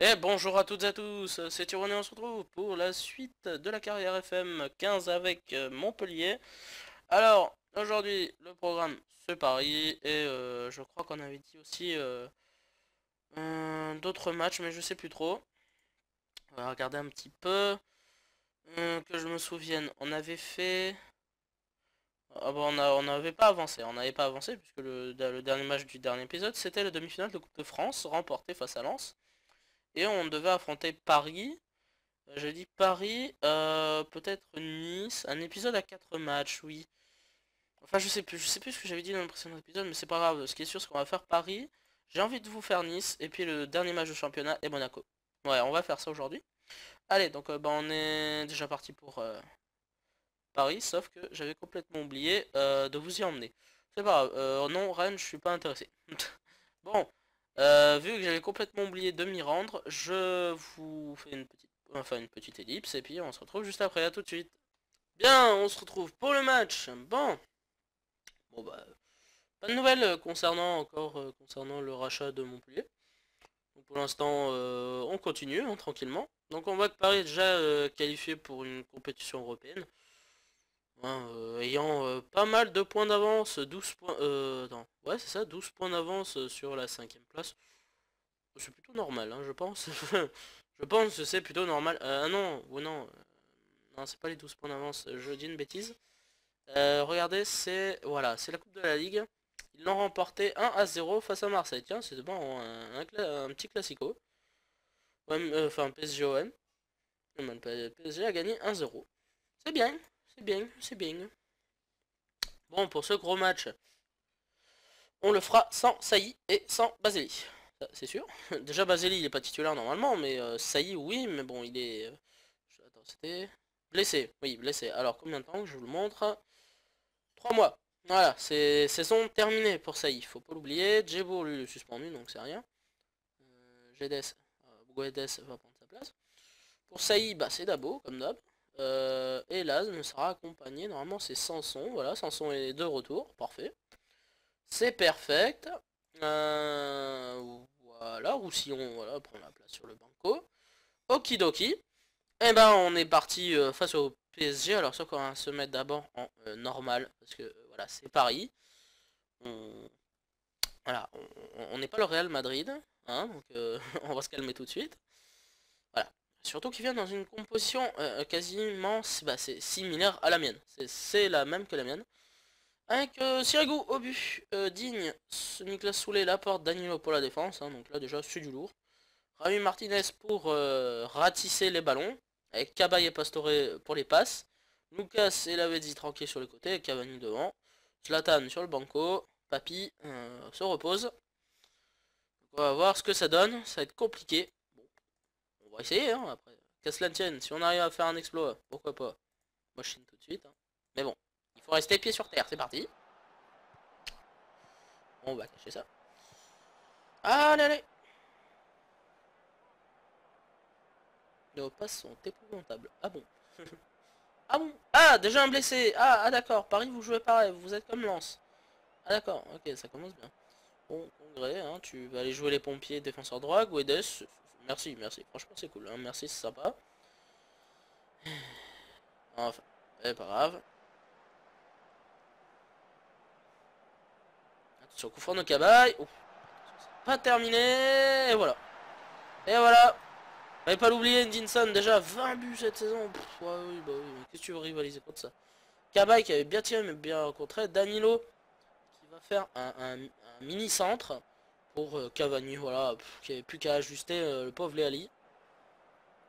Et bonjour à toutes et à tous, c'est Tyroné, on se retrouve pour la suite de la carrière FM 15 avec Montpellier. Alors, aujourd'hui, le programme c'est Paris, et je crois qu'on avait dit aussi d'autres matchs, mais je sais plus trop. On va regarder un petit peu, que je me souvienne. On avait fait... Ah bon, on n'avait pas avancé, puisque le dernier match du dernier épisode, c'était la demi-finale de Coupe de France, remportée face à Lens. Et on devait affronter Paris. J'ai dit Paris, peut-être Nice, un épisode à 4 matchs, oui. Enfin, je sais plus ce que j'avais dit dans le précédent épisode, mais c'est pas grave. Ce qui est sûr, c'est qu'on va faire Paris. J'ai envie de vous faire Nice, et puis le dernier match de championnat est Monaco. Ouais, on va faire ça aujourd'hui. Allez, donc bah, on est déjà parti pour Paris, sauf que j'avais complètement oublié de vous y emmener. C'est pas grave, non, Rennes, je suis pas intéressé. Bon, vu que j'avais complètement oublié de m'y rendre, je vous fais une petite ellipse, et puis on se retrouve juste après, à tout de suite. Bien, on se retrouve pour le match. Bon bah, pas de nouvelles concernant le rachat de Montpellier. Donc pour l'instant, on continue tranquillement. Donc on voit que Paris est déjà qualifié pour une compétition européenne. Hein, ayant pas mal de points d'avance, 12 points... non, ouais c'est ça, 12 points d'avance sur la 5ème place. C'est plutôt normal, hein, je pense. Je pense que c'est plutôt normal. Ah non, ou non. Non, c'est pas les 12 points d'avance, je dis une bêtise. Regardez, c'est... Voilà, c'est la Coupe de la Ligue. Ils l'ont remporté 1-0 face à Marseille. Tiens, c'est bon, un petit classico. Enfin, PSG-OM. Le PSG a gagné 1-0. C'est bien, c'est bien, c'est bien. Bon, pour ce gros match, on le fera sans Saï et sans Baseli. C'est sûr. Déjà, Baseli, il est pas titulaire normalement, mais Saï, oui, mais bon, il est... Attends, c'était... Blessé, oui, blessé. Alors, combien de temps? Je vous le montre. 3 mois. Voilà, c'est saison terminée pour Saï, faut pas l'oublier. Djebo, lui, il est suspendu, donc c'est rien. Guedes, Guedes va prendre sa place. Pour Saï, bah, c'est Dabo, comme d'hab. Et Laz sera accompagné, normalement c'est Sanson, voilà, Sanson est de retour, parfait. C'est perfect. Voilà, Roussillon, voilà, prend la place sur le banco. Okidoki. Et ben on est parti face au PSG, alors sauf qu'on va se mettre d'abord en normal, parce que voilà, c'est Paris. On... Voilà, on n'est pas le Real Madrid, hein, donc on va se calmer tout de suite. Voilà. Surtout qu'il vient dans une composition quasiment bah, c'est similaire à la mienne. C'est la même que la mienne. Avec Sirigu au but, Digne, Nicolas Soulet, Laporte, Danilo pour la défense. Hein, donc là déjà c'est du lourd. Rami Martinez pour ratisser les ballons. Avec Cabaye et Pastore pour les passes. Lucas et Lavezzi tranquille sur les côtés. Cavani devant. Zlatan sur le banco. Papi se repose. Donc on va voir ce que ça donne. Ça va être compliqué. Bon, on va essayer hein, après. Qu'à cela ne tienne, si on arrive à faire un exploit, pourquoi pas. Moi je chine tout de suite. Hein. Mais bon, il faut rester pied sur terre, c'est parti. On va cacher ça. Allez, allez. Les passes sont épouvantables. Ah bon. Ah bon. Ah, déjà un blessé. Ah, d'accord. Paris, vous jouez pareil. Vous êtes comme Lens. Ah d'accord. Ok, ça commence bien. Bon, congrès, hein, tu vas aller jouer les pompiers, défenseur droit. Guedes. Merci, merci. Franchement, c'est cool. Hein. Merci, c'est sympa. Enfin, c'est pas grave. Attention, coup franc de Cabaye. Pas terminé. Et voilà. Et voilà. Fallait pas l'oublier, Ndinson, déjà 20 buts cette saison. Pff, ouais, oui, bah oui, mais qu'est-ce que tu veux rivaliser contre ça? Cabaye qui avait bien tiré, mais bien rencontré. Danilo qui va faire un mini-centre pour Cavani, voilà, qui avait plus qu'à ajuster le pauvre Léali.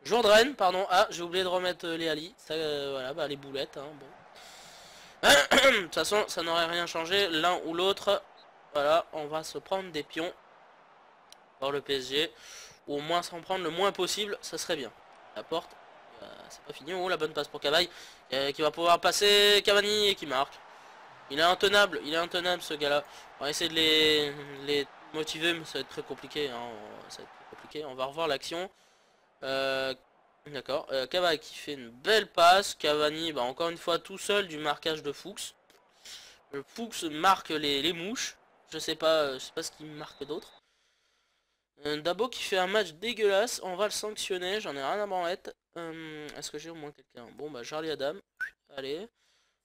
Jourdain, pardon. Ah, j'ai oublié de remettre Léali. Ça, voilà, bah les boulettes, hein, bon. De toute façon, ça n'aurait rien changé, l'un ou l'autre. Voilà, on va se prendre des pions par le PSG. Ou au moins s'en prendre le moins possible, ça serait bien. La porte, c'est pas fini. Oh, la bonne passe pour Cavaille, qui va pouvoir passer Cavani et qui marque. Il est intenable ce gars-là. On va essayer de les motiver, mais ça va être très compliqué. Hein. Ça va être très compliqué. On va revoir l'action. D'accord. Cavaille qui fait une belle passe. Cavani, bah, encore une fois, tout seul du marquage de Fuchs. Le Fuchs marque les mouches. je sais pas ce qui me marque d'autre. Dabo qui fait un match dégueulasse, on va le sanctionner, j'en ai rien à branler. Est-ce que j'ai au moins quelqu'un? Bon bah Charlie Adam, allez.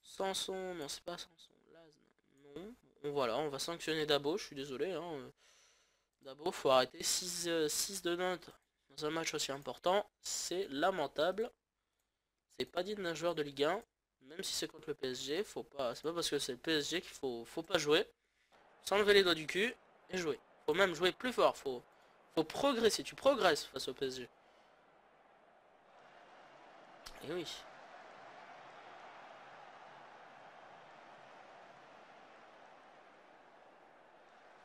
Samson, non c'est pas Samson, Laz, non. Bon, voilà, on va sanctionner Dabo, je suis désolé. Hein. Dabo, faut arrêter 6 de notes dans un match aussi important, c'est lamentable. C'est pas digne d'un joueur de Ligue 1, même si c'est contre le PSG, faut pas, c'est pas parce que c'est le PSG qu'il faut pas jouer. S'enlever les doigts du cul et jouer. Faut même jouer plus fort, faut progresser, tu progresses face au PSG. Et oui.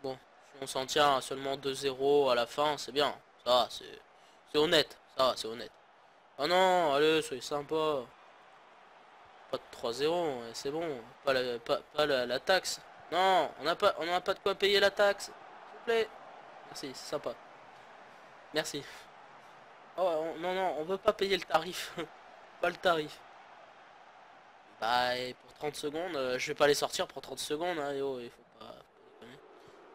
Bon, si on s'en tient à seulement 2-0 à la fin, c'est bien. Ça va, c'est honnête. Ça va, c'est honnête. Ah non, allez, soyez sympa. Pas de 3-0, c'est bon. Pas la taxe. Non, on n'a pas de quoi payer la taxe. S'il vous plaît. Merci, c'est sympa. Merci. Oh, non, non, on veut pas payer le tarif. Pas le tarif. Bah, et pour 30 secondes, je vais pas les sortir pour 30 secondes. Hein, oh, il faut pas déconner.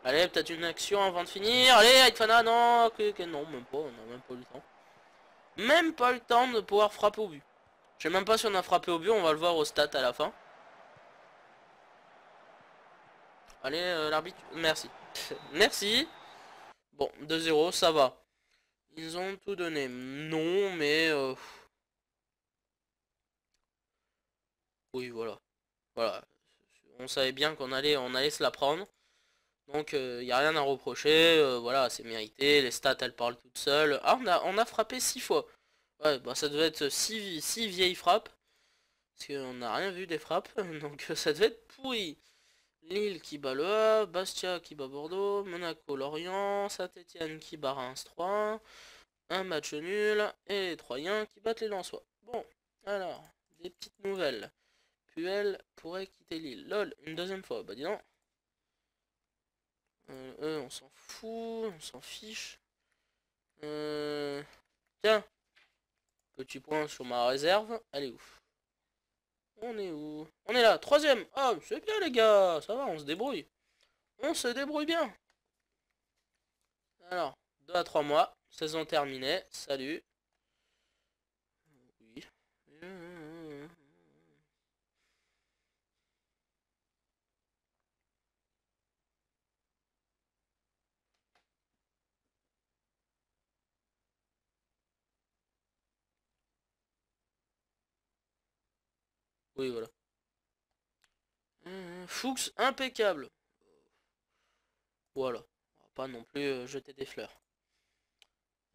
Allez, peut-être une action avant de finir. Allez, Aitfana, non, non, même pas, on a même pas eu le temps. Même pas le temps de pouvoir frapper au but. Je sais même pas si on a frappé au but, on va le voir au stat à la fin. Allez, l'arbitre, merci. Merci. Bon, 2-0, ça va. Ils ont tout donné. Non, mais... oui, voilà. Voilà. On savait bien on allait se la prendre. Donc, il n'y a rien à reprocher. Voilà, c'est mérité. Les stats, elles parlent toutes seules. Ah, on a frappé 6 fois. Ouais, bah ça devait être 6 vieilles frappes. Parce qu'on n'a rien vu des frappes. Donc, ça devait être pourri. Lille qui bat Le Havre, Bastia qui bat Bordeaux, Monaco, Lorient, Saint-Etienne qui bat Reims 3, un match nul, et les Troyens qui battent les Lensois. Bon, alors, des petites nouvelles. Puel pourrait quitter Lille. Lol, une deuxième fois, bah dis donc. Eux, on s'en fout, on s'en fiche. Tiens, petit point sur ma réserve, elle est ouf. On est où? On est là, troisième. Ah, c'est bien les gars, ça va, on se débrouille. On se débrouille bien. Alors, 2 à 3 mois, saison terminée, salut. Oui. Oui, voilà. Fuchs, impeccable. Voilà. On va pas non plus jeter des fleurs.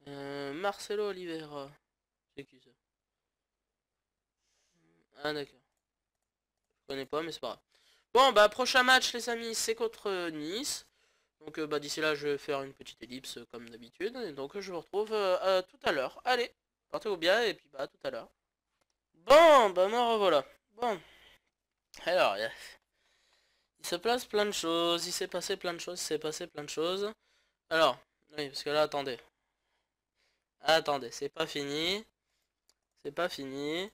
Marcelo Oliveira. C'est qui ça? Ah d'accord. Je connais pas mais c'est pas grave. Bon bah prochain match les amis c'est contre Nice. Donc bah d'ici là je vais faire une petite ellipse comme d'habitude. Et donc je vous retrouve tout à l'heure. Allez, portez-vous bien et puis bah à tout à l'heure. Bon bah me revoilà. Bon. Alors il se passe plein de choses. Il s'est passé plein de choses. Il s'est passé plein de choses. Alors, oui parce que là attendez. Attendez, c'est pas fini. C'est pas fini.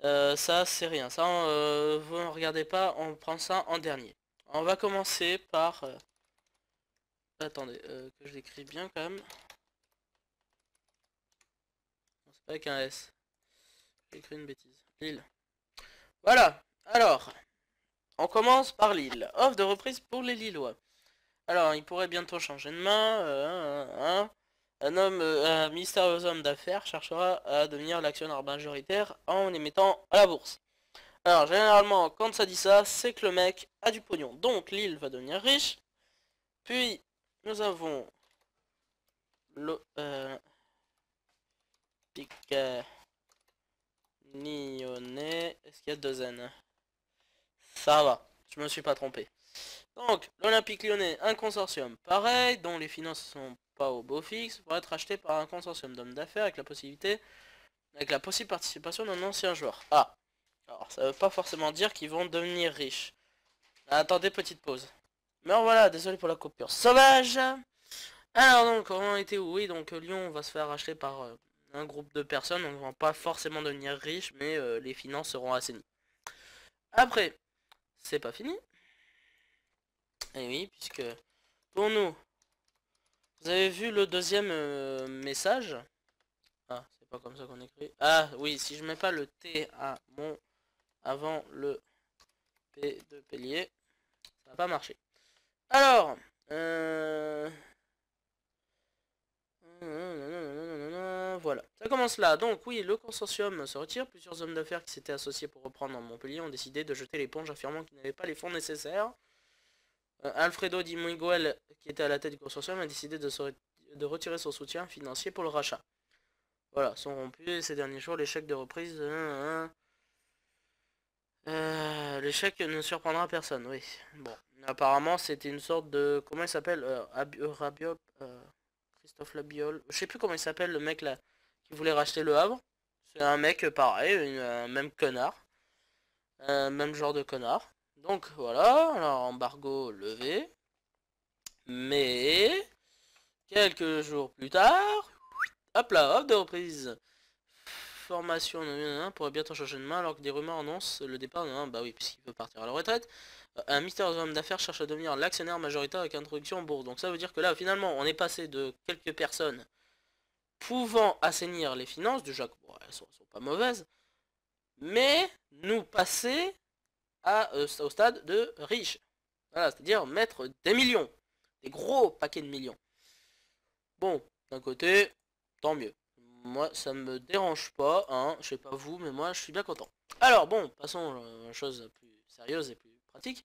Ça, c'est rien. Ça, vous ne regardez pas, on prend ça en dernier. On va commencer par... attendez, que je l'écris bien quand même. C'est pas avec un S. J'ai écrit une bêtise. Lille. Voilà. Alors, on commence par Lille. Offre de reprise pour les Lillois. Alors, il pourrait bientôt changer de main. Un mystérieux homme d'affaires cherchera à devenir l'actionnaire majoritaire en les mettant à la bourse. Alors, généralement, quand ça dit ça, c'est que le mec a du pognon. Donc, Lille va devenir riche. Puis, nous avons le Lyonnais. Est-ce qu'il y a 2 N? Ça va, je me suis pas trompé. Donc, l'Olympique Lyonnais, un consortium pareil, dont les finances sont pas au beau fixe, pour être acheté par un consortium d'hommes d'affaires avec la possible participation d'un ancien joueur. Ah, alors ça veut pas forcément dire qu'ils vont devenir riches. Attendez, petite pause. Mais voilà, désolé pour la coupure sauvage. Alors donc, on était où? Oui, donc Lyon va se faire racheter par un groupe de personnes. On ne va pas forcément devenir riche, mais les finances seront assainies. Après, c'est pas fini. Et oui, puisque pour nous, vous avez vu le deuxième message. Ah, c'est pas comme ça qu'on écrit. Ah oui, si je mets pas le T à mon avant le P de Pélier, ça va pas marcher. Alors, voilà, ça commence là. Donc oui, le consortium se retire. Plusieurs hommes d'affaires qui s'étaient associés pour reprendre Montpellier ont décidé de jeter l'éponge, affirmant qu'ils n'avaient pas les fonds nécessaires. Alfredo Di Miguel, qui était à la tête du consortium, a décidé de retirer son soutien financier pour le rachat. Voilà, sont rompus ces derniers jours les chèques de reprise. Les chèques ne surprendra personne, oui. Bon, apparemment c'était une sorte de... Comment il s'appelle Rabiol, Christophe Labiol. Je sais plus comment il s'appelle le mec là qui voulait racheter le Havre. C'est un mec pareil, même connard. Même genre de connard. Donc voilà, alors embargo levé. Mais quelques jours plus tard, hop là, hop de reprise. Formation pourrait bientôt changer de main alors que des rumeurs annoncent le départ. Bah oui, puisqu'il veut partir à la retraite. Un mystérieux homme d'affaires cherche à devenir l'actionnaire majoritaire avec introduction en bourse. Donc ça veut dire que là, finalement, on est passé de quelques personnes pouvant assainir les finances, déjà, bon, elles sont pas mauvaises, mais nous passer au stade de riches. Voilà, c'est-à-dire mettre des millions, des gros paquets de millions. Bon, d'un côté, tant mieux. Moi, ça me dérange pas, hein, je sais pas vous, mais moi, je suis bien content. Alors, bon, passons à une chose plus sérieuse et plus pratique.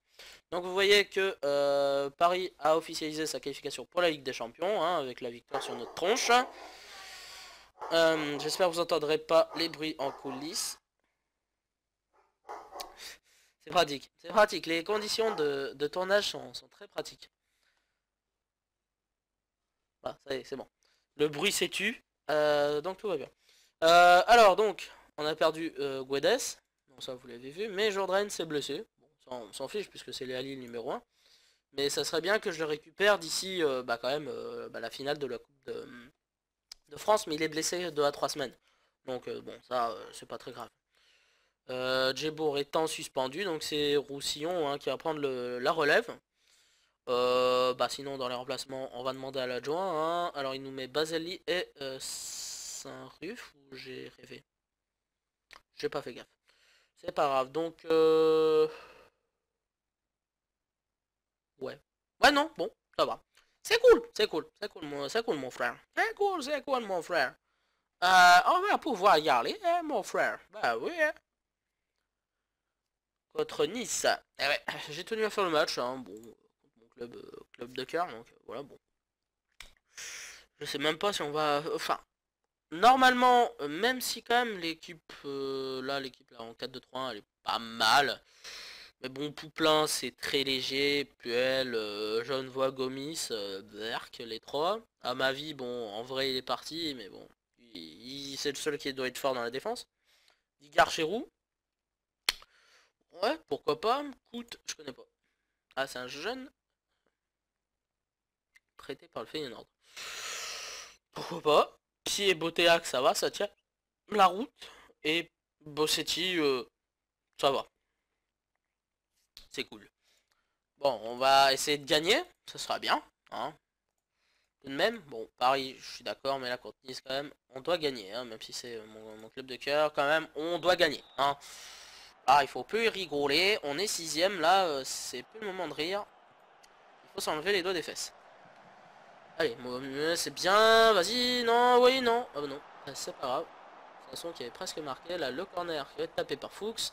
Donc, vous voyez que Paris a officialisé sa qualification pour la Ligue des Champions, hein, avec la victoire sur notre tronche. J'espère que vous n'entendrez pas les bruits en coulisses. C'est pratique, c'est pratique. Les conditions de tournage sont très pratiques. Ah, ça y est, c'est bon. Le bruit s'est tu, donc tout va bien. Alors, donc, on a perdu Guedes. Bon, ça, vous l'avez vu. Mais Jourdain s'est blessé. Bon, ça, on s'en fiche, puisque c'est Léali le numéro 1. Mais ça serait bien que je le récupère d'ici, bah, quand même, la finale de la Coupe de France. Mais il est blessé 2 à 3 semaines. Donc, bon, ça, c'est pas très grave. Djebour étant suspendu, donc c'est Roussillon hein, qui va prendre la relève. Bah sinon dans les remplacements on va demander à l'adjoint hein. Alors il nous met Baseli et Saint-Ruf ou j'ai rêvé. J'ai pas fait gaffe. C'est pas grave donc ouais. Ouais non bon ça va. C'est cool, c'est cool, c'est cool mon frère. C'est cool mon frère. On va pouvoir y aller hein, mon frère. Bah oui hein. Contre Nice. Eh ouais, j'ai tenu à faire le match hein. Bon contre mon club de cœur donc voilà bon. Je sais même pas si on va... Enfin, normalement, même si quand même l'équipe l'équipe là en 4-2-3-1 elle est pas mal. Mais bon, Pouplin c'est très léger, Puel, Genevois, Gomis, Berk, les trois. À ma vie, bon, en vrai il est parti, mais bon, c'est le seul qui doit être fort dans la défense. Digard Chéroux, ouais, pourquoi pas. Coute, je connais pas. Ah, c'est un jeune prêté par le Feyenoord. Pourquoi pas. Si et Botéac, ça va, ça tient la route. Et Bossetti, ça va. C'est cool. Bon, on va essayer de gagner. Ça sera bien. Hein. Tout de même, bon, Paris, je suis d'accord, mais là, contre Nice, quand même, on doit gagner. Hein, même si c'est mon club de cœur, quand même, on doit gagner. Hein. Ah, il faut plus rigoler. On est 6ème, là, c'est plus le moment de rire. Il faut s'enlever les doigts des fesses. Allez, c'est bien. Vas-y, non, oui, non. Ah bah non, c'est pas grave. De toute façon, qui avait presque marqué. Là, le corner qui va être tapé par Fuchs.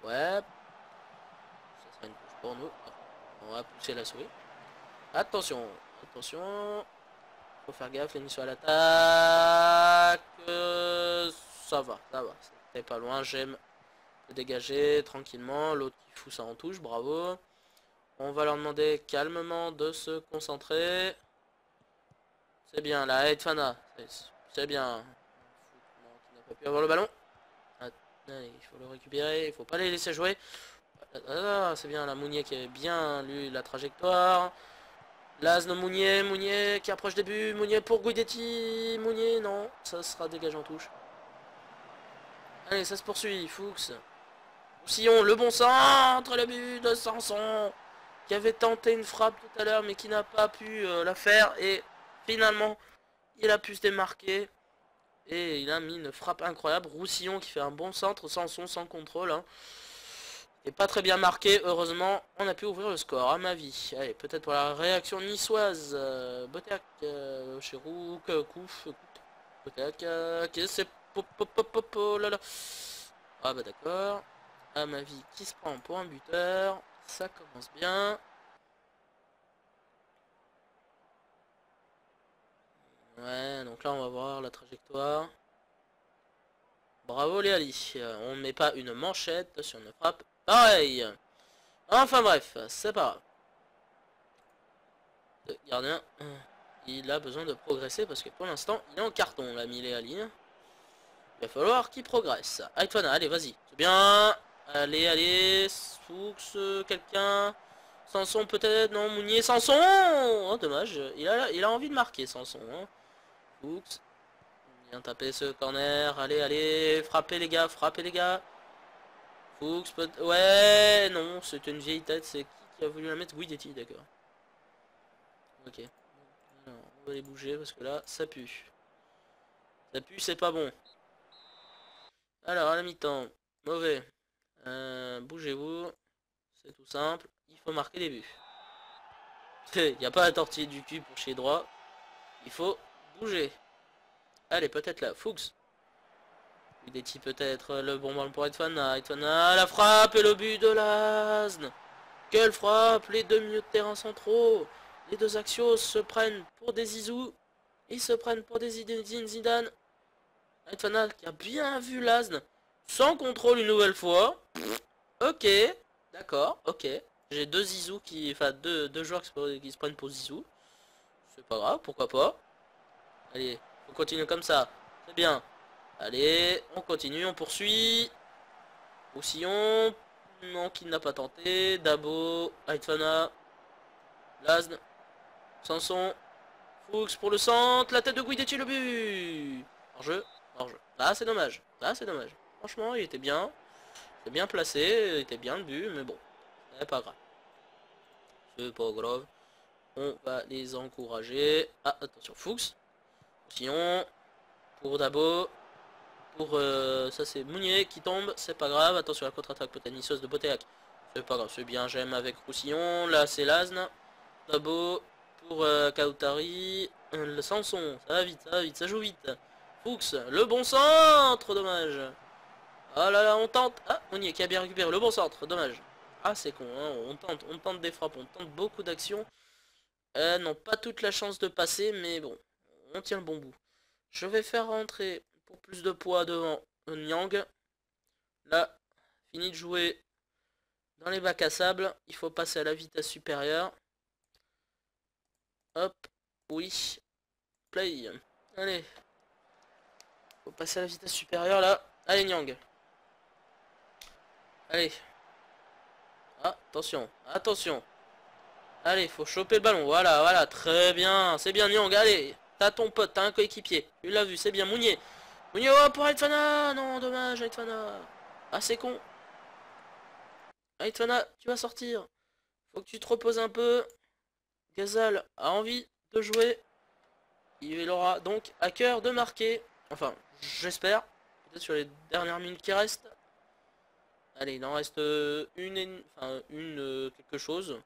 Ouais. Ça sera une touche pour nous. On va pousser la souris. Attention. Attention. Faut faire gaffe, l'émission à l'attaque. Ça va, ça va. C'était pas loin, j'aime le dégager tranquillement. L'autre qui fout ça en touche, bravo. On va leur demander calmement de se concentrer. C'est bien, la Edfana. C'est bien. Non, qui n'a pas pu avoir le ballon. Il faut le récupérer, il faut pas les laisser jouer. Ah, c'est bien, la Mounier qui avait bien lu la trajectoire. Lasne Mounier qui approche des buts. Mounier pour Guidetti. Mounier, non, ça sera dégagé en touche. Allez, ça se poursuit, Fuchs. Roussillon, le bon centre, le but de Sanson. qui avait tenté une frappe tout à l'heure mais qui n'a pas pu la faire. Et finalement, il a pu se démarquer. Et il a mis une frappe incroyable. Roussillon qui fait un bon centre, sans son, sans contrôle. Hein. Et pas très bien marqué. Heureusement, on a pu ouvrir le score, à ma vie. Allez, peut-être pour la réaction niçoise. Boteac, chez Rouk, Kouf, Boteac, qui c'est... Oh là là. Ah bah d'accord. À ma vie, qui se prend pour un buteur. Ça commence bien. Ouais, donc là on va voir la trajectoire. Bravo Léali. On ne met pas une manchette sur une frappe. Pareil. Enfin bref, c'est pas grave. Le gardien, il a besoin de progresser parce que pour l'instant, il est en carton, l'ami Léali. Il va falloir qu'il progresse. Aitwana, allez, vas-y. C'est bien. Allez, allez. Fuchs, quelqu'un. Sanson peut-être. Non, Mounier. Sanson. Oh, dommage. Il a envie de marquer, Sanson. Hein. Fuchs. Bien taper ce corner. Allez, allez. Frappez, les gars. Frappez, les gars. Fuchs peut... Ouais, non. C'était une vieille tête. C'est qui a voulu la mettre? Guidetti, d'accord. Ok. Alors, on va les bouger parce que là, ça pue. Ça pue, c'est pas bon. Alors, à la mi-temps. Mauvais. Bougez-vous. C'est tout simple. Il faut marquer des buts. Il n'y a pas à tortiller du cul pour chier droit. Il faut bouger. Allez, peut-être là. Fuchs. Guidetti peut-être. Le bon ballon pour Aitwana. Aitwana, la frappe et le but de Lasne. Quelle frappe. Les deux milieux de terrain centraux. Les deux axios se prennent pour des Zizou. Ils se prennent pour des Zidane. Aitwana qui a bien vu Lasne. Sans contrôle une nouvelle fois. Ok. D'accord. Ok. J'ai deux Zizou qui... Enfin, deux joueurs qui se prennent pour Zizou. C'est pas grave, pourquoi pas. Allez, on continue comme ça. C'est bien. Allez, on continue, on poursuit. Roussillon. Non, qui n'a pas tenté. Dabo, Aitfana. Lasne. Sanson. Fuchs pour le centre. La tête de Guidetti, le but. Hors-jeu. Hors-jeu. Là, c'est dommage. Là, c'est dommage. Franchement, il était bien. Il était bien placé. Il était bien le but, mais bon. C'est pas grave. C'est pas grave. On va les encourager. Ah, attention, Fuchs. Roussillon. Pour Dabo. Pour ça c'est Mounier qui tombe, c'est pas grave. Attention à la contre-attaque peut-être niçoise de Boteac. C'est pas grave, c'est bien, j'aime avec Roussillon. Là c'est Lasne. Dabo pour Kautari. Le Sanson, ça va vite, ça va vite, ça joue vite. Fuchs, le bon centre, dommage. Oh là là, on tente. Ah, Mounier qui a bien récupéré le bon centre, dommage. Ah c'est con, hein. On tente des frappes, on tente beaucoup d'actions. Non, pas toute la chance de passer, mais bon, on tient le bon bout. Je vais faire rentrer pour plus de poids devant Nyang. Là, fini de jouer dans les bacs à sable. Il faut passer à la vitesse supérieure. Hop, oui. Play. Allez. Faut passer à la vitesse supérieure là. Allez Nyang. Allez. Ah, attention, attention. Allez, faut choper le ballon. Voilà, voilà, très bien. C'est bien Nyang, allez. T'as ton pote, t'as un coéquipier. Tu l'as vu, c'est bien. Mounier. Mounier, oh, pour Aitfana. Non, dommage, Aitfana. Ah, c'est con. Aitfana, tu vas sortir. Faut que tu te reposes un peu. Gazal a envie de jouer. Il aura donc à cœur de marquer. Enfin, j'espère. Peut-être sur les dernières minutes qui restent. Allez, il en reste une quelque chose.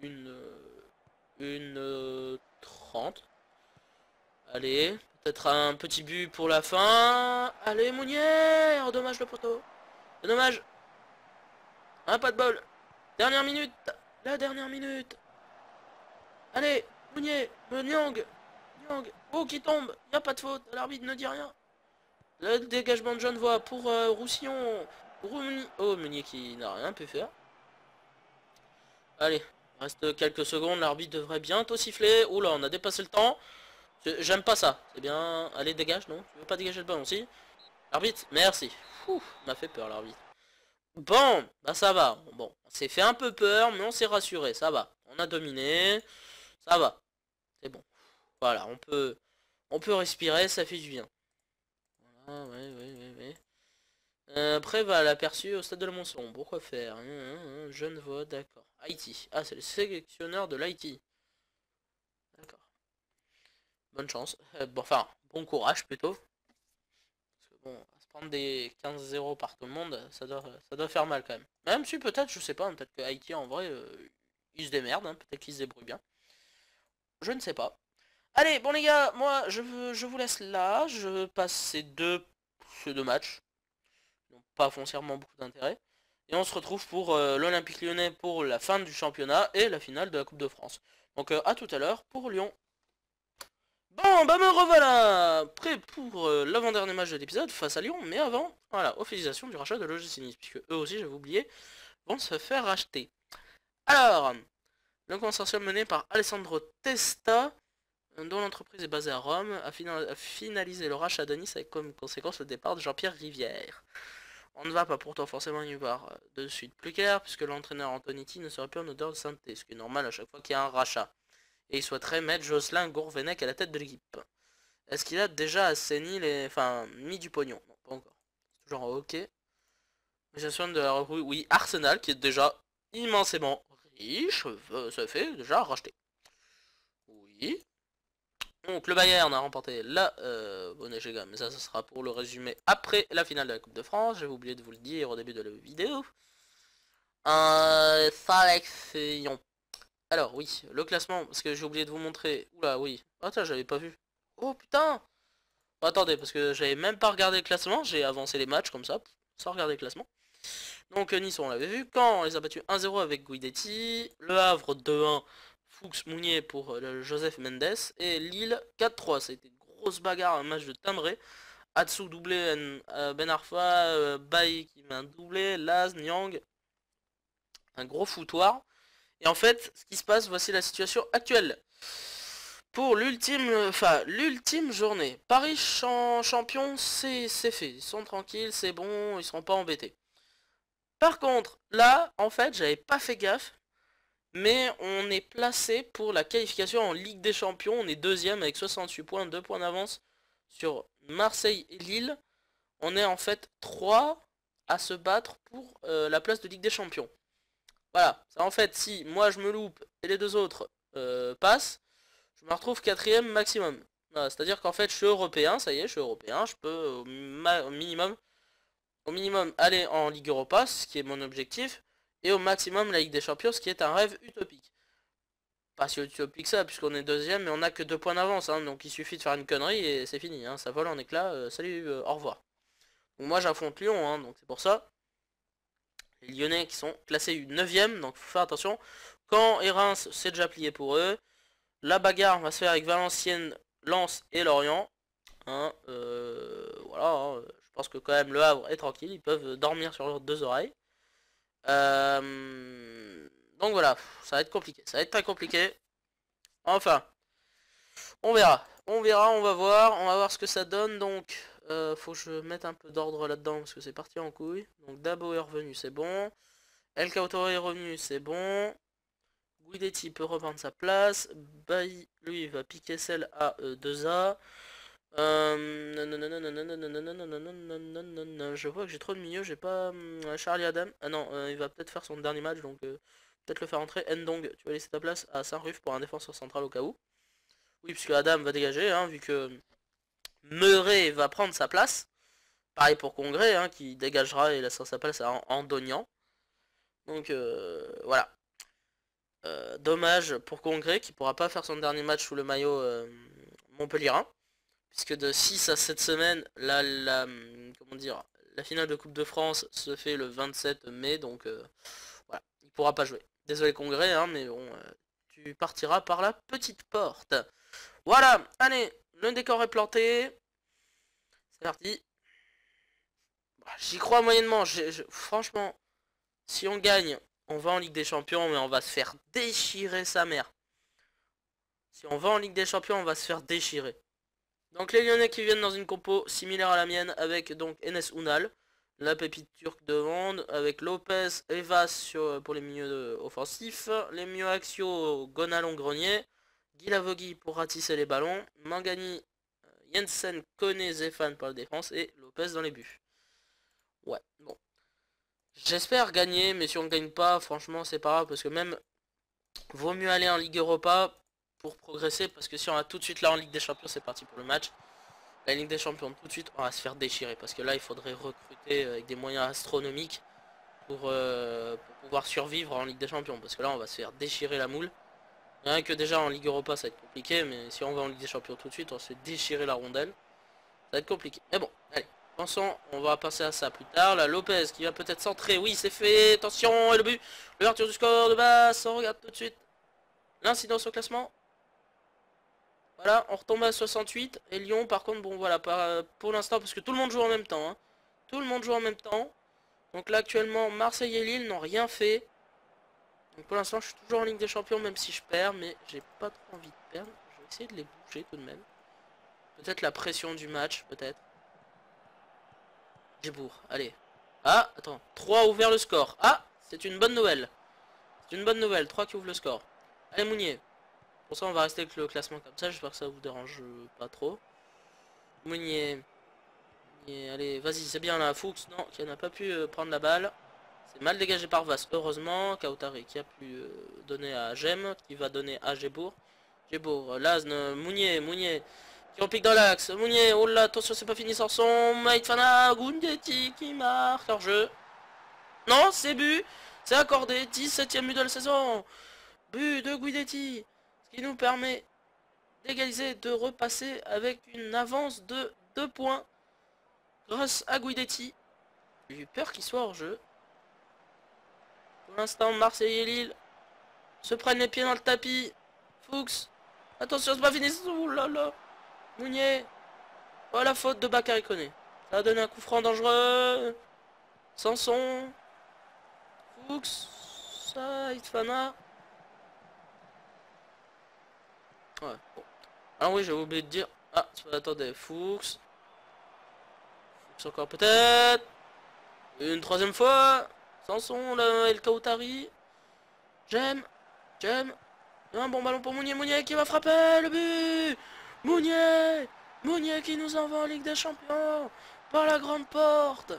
Une 30. Allez, peut-être un petit but pour la fin. Allez, Mounier. Oh, dommage le poteau. Dommage. Ah, pas de bol. Dernière minute. La dernière minute. Allez, Mounier. Nyang. Oh, qui tombe. Y a pas de faute. L'arbitre ne dit rien. Le dégagement de Genevois pour Roussillon. Oh, Meunier qui n'a rien pu faire. Allez, reste quelques secondes. L'arbitre devrait bientôt siffler. Oula, on a dépassé le temps. J'aime pas ça. C'est bien. Allez, dégage, non? Tu veux pas dégager le ballon aussi? L'arbitre, merci. M'a fait peur, l'arbitre. Bon, bah ça va. Bon, on s'est fait un peu peur, mais on s'est rassuré. Ça va. On a dominé. Ça va. C'est bon. Voilà, on peut respirer, ça fait du bien. Voilà, ouais. Après, va à l'aperçu au stade de la Monceau. Pourquoi faire? Genevois, d'accord. Haïti. Ah, c'est le sélectionneur de l'Haïti. D'accord. Bonne chance. Bon, enfin, bon courage plutôt. Parce que bon, se prendre des 15-0 par tout le monde, ça doit faire mal quand même. Même si peut-être, je sais pas, peut-être que Haïti en vrai, ils se démerdent, hein, peut-être qu'ils se débrouillent bien. Je ne sais pas. Allez, bon les gars, moi je vous laisse là. Je passe ces deux matchs. Ils n'ont pas foncièrement beaucoup d'intérêt. Et on se retrouve pour l'Olympique Lyonnais pour la fin du championnat et la finale de la Coupe de France. Donc à tout à l'heure pour Lyon. Bon, bah me revoilà prêt pour l'avant-dernier match de l'épisode face à Lyon. Mais avant, voilà, officialisation du rachat de l'OGC Nice. Puisque eux aussi, j'avais oublié, vont se faire racheter. Alors, le consortium mené par Alessandro Testa, dont l'entreprise est basée à Rome, a finalisé le rachat de Nice avec comme conséquence le départ de Jean-Pierre Rivière. On ne va pas pourtant forcément y voir de suite plus clair, puisque l'entraîneur Antonetti ne serait plus en odeur de sainteté, ce qui est normal à chaque fois qu'il y a un rachat. Et il souhaiterait mettre Jocelyn Gourvenec à la tête de l'équipe. Est-ce qu'il a déjà assaini enfin, mis du pognon? Non, pas encore. C'est toujours ok. Gestion de la recrue, oui, Arsenal, qui est déjà immensément riche, se fait déjà racheter. Oui. Donc le Bayern a remporté la Bundesliga, mais ça sera pour le résumé après la finale de la Coupe de France. J'avais oublié de vous le dire au début de la vidéo. Sélection. Alors oui, le classement, parce que j'ai oublié de vous montrer. Oula, oui. Attends, j'avais pas vu. Oh putain. Bon, attendez, parce que j'avais même pas regardé le classement. J'ai avancé les matchs comme ça, sans regarder le classement. Donc Nice, on l'avait vu. Caen, on les a battus 1-0 avec Guidetti. Le Havre 2-1. Fuchs Mounier pour Joseph Mendes. Et Lille 4-3. Ça a été une grosse bagarre, un match de timbré. Atsu doublé, Ben Arfa, Bailly qui met un doublé, Laz, Nyang. Un gros foutoir. Et en fait, ce qui se passe, voici la situation actuelle. Pour l'ultime journée. Paris champion, c'est fait. Ils sont tranquilles, c'est bon, ils seront pas embêtés. Par contre, là, en fait, j'avais pas fait gaffe. Mais on est placé pour la qualification en Ligue des Champions. On est deuxième avec 68 points, 2 points d'avance sur Marseille et Lille. On est en fait 3 à se battre pour la place de Ligue des Champions. Voilà, ça en fait, si moi je me loupe et les deux autres passent, je me retrouve quatrième maximum. Voilà, c'est-à-dire qu'en fait je suis européen, ça y est, je suis européen, je peux au minimum aller en Ligue Europa, ce qui est mon objectif, et au maximum la Ligue des Champions, ce qui est un rêve utopique. Pas si utopique ça, puisqu'on est deuxième, mais on a que 2 points d'avance, hein, donc il suffit de faire une connerie et c'est fini, hein, ça vole en éclats, salut, au revoir. Donc moi j'affronte Lyon, hein, donc c'est pour ça. Les Lyonnais qui sont classés 9ème, donc faut faire attention. Caen et Reims, c'est déjà plié pour eux. La bagarre va se faire avec Valenciennes, Lens et Lorient. Hein, voilà, hein, je pense que quand même le Havre est tranquille, ils peuvent dormir sur leurs deux oreilles. Donc voilà, ça va être compliqué, ça va être très compliqué. Enfin, on verra, on va voir ce que ça donne. Donc, faut que je mette un peu d'ordre là-dedans parce que c'est parti en couille. Donc Dabo est revenu, c'est bon. El Cautoro est revenu, c'est bon. Guidetti peut reprendre sa place. Bailly, lui, va piquer celle à 2A. Je vois que j'ai trop de milieu, j'ai pas Charlie Adam. Ah non, il va peut-être faire son dernier match, donc peut-être le faire entrer. Ndong, tu vas laisser ta place à Saint-Ruf pour un défenseur central au cas où. Oui, puisque Adam va dégager, hein, vu que Meuret va prendre sa place. Pareil pour Congrès, hein, qui dégagera et laissera sa place à Andonian. Donc voilà. Dommage pour Congrès qui pourra pas faire son dernier match sous le maillot montpellierin. Puisque de 6 à 7 semaines, comment dire, la finale de Coupe de France se fait le 27 mai. Donc voilà, il pourra pas jouer. Désolé Congrès, hein, mais bon, tu partiras par la petite porte. Voilà, allez, le décor est planté. C'est parti. J'y crois moyennement. Franchement, si on gagne, on va en Ligue des Champions, mais on va se faire déchirer sa mère. Si on va en Ligue des Champions, on va se faire déchirer. Donc les Lyonnais qui viennent dans une compo similaire à la mienne, avec donc Enes Unal, la pépite turque de Vande, avec Lopez et Vas pour les milieux offensifs, les milieux axiaux Gonalon Grenier, Guilavogui pour ratisser les ballons, Mangani, Jensen, Koné, Zefan pour la défense et Lopez dans les buts. Ouais, bon. J'espère gagner, mais si on gagne pas, franchement, c'est pas grave. Parce que même, vaut mieux aller en Ligue Europa pour progresser. Parce que si on a tout de suite là en Ligue des Champions, c'est parti pour le match. La Ligue des Champions, tout de suite, on va se faire déchirer. Parce que là, il faudrait recruter avec des moyens astronomiques pour pouvoir survivre en Ligue des Champions. Parce que là, on va se faire déchirer la moule. Rien que déjà en Ligue Europa, ça va être compliqué. Mais si on va en Ligue des Champions tout de suite, on va se fait déchirer la rondelle. Ça va être compliqué. Mais bon, allez. Pensons, on va passer à ça plus tard. La Lopez qui va peut-être centrer. Oui, c'est fait. Attention, et le but. L'ouverture du score de base. On regarde tout de suite l'incidence au classement. Voilà, on retombe à 68. Et Lyon, par contre, bon, voilà, pour l'instant, parce que tout le monde joue en même temps. Hein. Tout le monde joue en même temps. Donc là, actuellement, Marseille et Lille n'ont rien fait. Donc pour l'instant, je suis toujours en Ligue des Champions, même si je perds. Mais j'ai pas trop envie de perdre. Je vais essayer de les bouger tout de même. Peut-être la pression du match, peut-être. Gibourg, allez. Ah, attends. 3 a ouvert le score. Ah, c'est une bonne nouvelle. C'est une bonne nouvelle. 3 qui ouvre le score. Allez, Mounier. Pour ça, on va rester avec le classement comme ça. J'espère que ça vous dérange pas trop. Mounier. Allez, vas-y, c'est bien là. Fuchs, non, qui n'a pas pu prendre la balle. C'est mal dégagé par Vas, heureusement. Kautari qui a pu donner à Gem, qui va donner à Gebourg. Gebourg, Lazne, Mounier. Qui repique dans l'axe. Mounier, oh là, attention, c'est pas fini sans son. Maïtfana, Gundetti qui marque hors jeu. Non, c'est but. C'est accordé. 17ème but de la saison. But de Guidetti. Ce qui nous permet d'égaliser, de repasser avec une avance de 2 points. Grâce à Guidetti. J'ai eu peur qu'il soit hors jeu. Pour l'instant, Marseille et Lille se prennent les pieds dans le tapis. Fuchs. Attention, c'est pas fini. Ouh là là. Mounier. Oh, la faute de Bakary Koné. Ça a donné un coup franc dangereux. Sanson. Fuchs. Saïdfana. Ouais, bon. Ah oui, j'ai oublié de dire. Ah, attendez. Fuchs. Fuchs encore peut-être. Une troisième fois. Sanson, là, El Kautari. J'aime. Un bon ballon pour Mounier qui va frapper le but. Mounier qui nous envoie en Ligue des Champions par la grande porte.